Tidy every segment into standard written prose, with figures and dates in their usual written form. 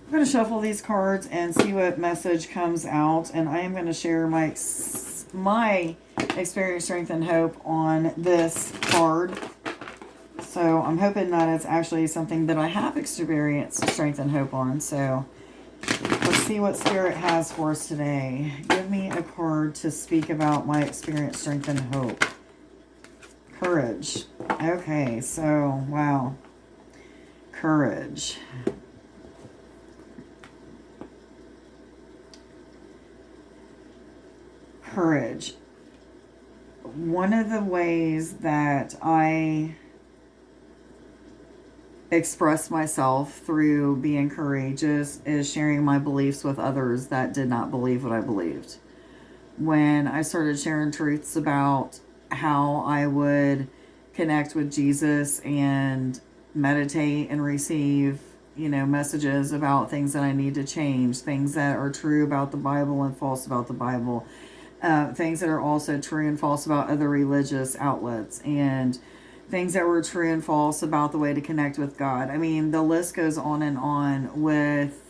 I'm going to shuffle these cards and see what message comes out, and I am going to share my experience, strength, and hope on this card. So I'm hoping that it's actually something that I have experienced strength and hope on. So let's see what Spirit has for us today. Give me a card to speak about my experience, strength, and hope. Courage. Okay, so, wow. Courage. Courage. One of the ways that I express myself through being courageous is sharing my beliefs with others that did not believe what I believed. When I started sharing truths about how I would connect with Jesus and meditate and receive, messages about things that I need to change, things that are true about the Bible and false about the Bible, things that are also true and false about other religious outlets, and things that were true and false about the way to connect with God. I mean, the list goes on and on with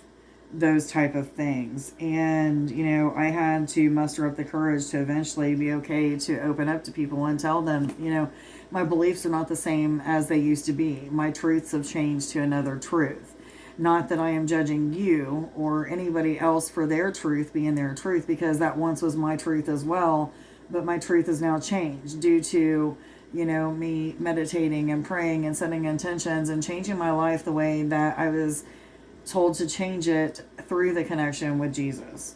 those type of things. And, I had to muster up the courage to eventually be okay to open up to people and tell them, my beliefs are not the same as they used to be. My truths have changed to another truth. Not that I am judging you or anybody else for their truth being their truth, because that once was my truth as well, but my truth has now changed due to me meditating and praying and setting intentions and changing my life the way that I was told to change it through the connection with Jesus.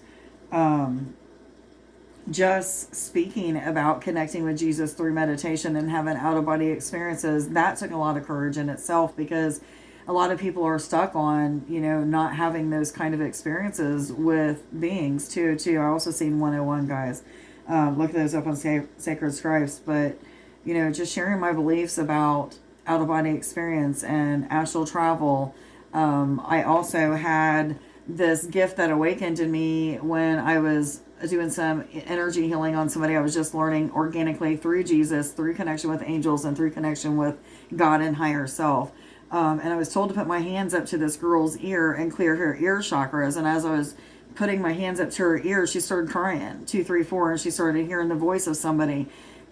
Just speaking about connecting with Jesus through meditation and having out-of-body experiences, that took a lot of courage in itself, because a lot of people are stuck on, not having those kind of experiences with beings too. I also seen 101, guys. Look those up on Sacred Scripts, but just sharing my beliefs about out-of-body experience and astral travel. I also had this gift that awakened in me when I was doing some energy healing on somebody. I was just learning organically through Jesus, through connection with angels, and through connection with God and higher self. And I was told to put my hands up to this girl's ear and clear her ear chakras. And as I was putting my hands up to her ear, she started crying, 2, 3, 4, and she started hearing the voice of somebody.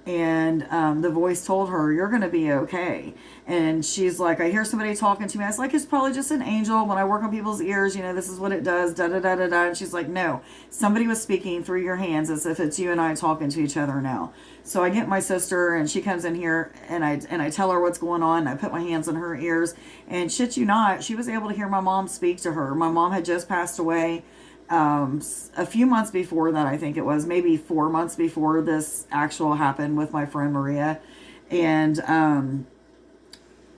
And the voice told her, "You're going to be okay." And she's like, "I hear somebody talking to me." I was like, "It's probably just an angel. When I work on people's ears, this is what it does, da da da da da." And she's like, "No, somebody was speaking through your hands as if it's you and I talking to each other now." So I get my sister, and she comes in here, and I tell her what's going on. And I put my hands on her ears, and shit you not, she was able to hear my mom speak to her. My mom had just passed away. A few months before that, I think it was maybe 4 months before this actual happened with my friend Maria. And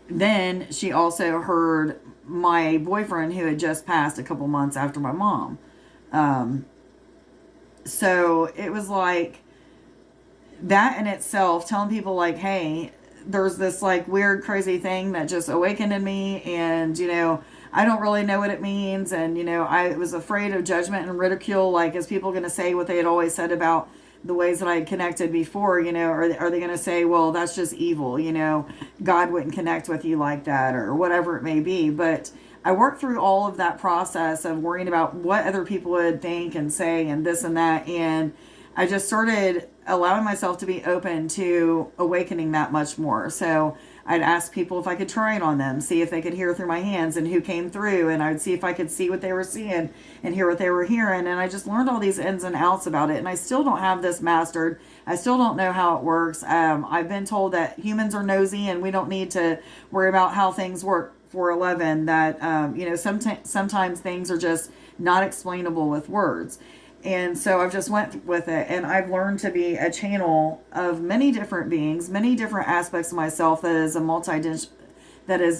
then she also heard my boyfriend, who had just passed a couple months after my mom. So it was like that in itself, telling people like, hey, there's this like weird crazy thing that just awakened in me, and I don't really know what it means. And, I was afraid of judgment and ridicule. Like, is people going to say what they had always said about the ways that I had connected before? Are they going to say, well, that's just evil? God wouldn't connect with you like that, or whatever it may be. But I worked through all of that process of worrying about what other people would think and say and this and that. And I just started allowing myself to be open to awakening that much more. So I'd ask people if I could try it on them, see if they could hear through my hands and who came through. And I'd see if I could see what they were seeing and hear what they were hearing. And I just learned all these ins and outs about it. And I still don't have this mastered. I still don't know how it works. I've been told that humans are nosy and we don't need to worry about how things work. 411, that, sometimes things are just not explainable with words. And so I've just went with it, and I've learned to be a channel of many different beings, many different aspects of myself that is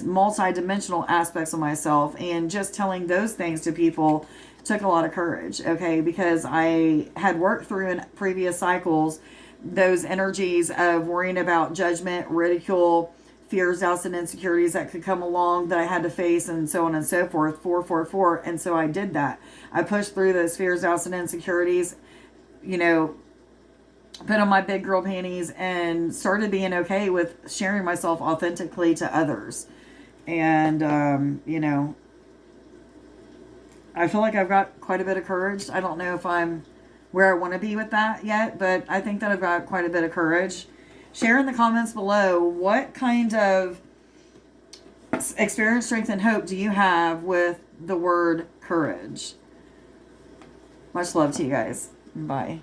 multi-dimensional aspects of myself. And just telling those things to people took a lot of courage, okay? Because I had worked through in previous cycles those energies of worrying about judgment, ridicule, fears, doubts, and insecurities that could come along that I had to face, and so on and so forth. 444. And so I did that. I pushed through those fears, doubts, and insecurities, put on my big girl panties, and started being okay with sharing myself authentically to others. And, I feel like I've got quite a bit of courage. I don't know if I'm where I want to be with that yet, but I think that I've got quite a bit of courage. Share in the comments below, what kind of experience, strength, and hope do you have with the word courage? Much love to you guys. Bye.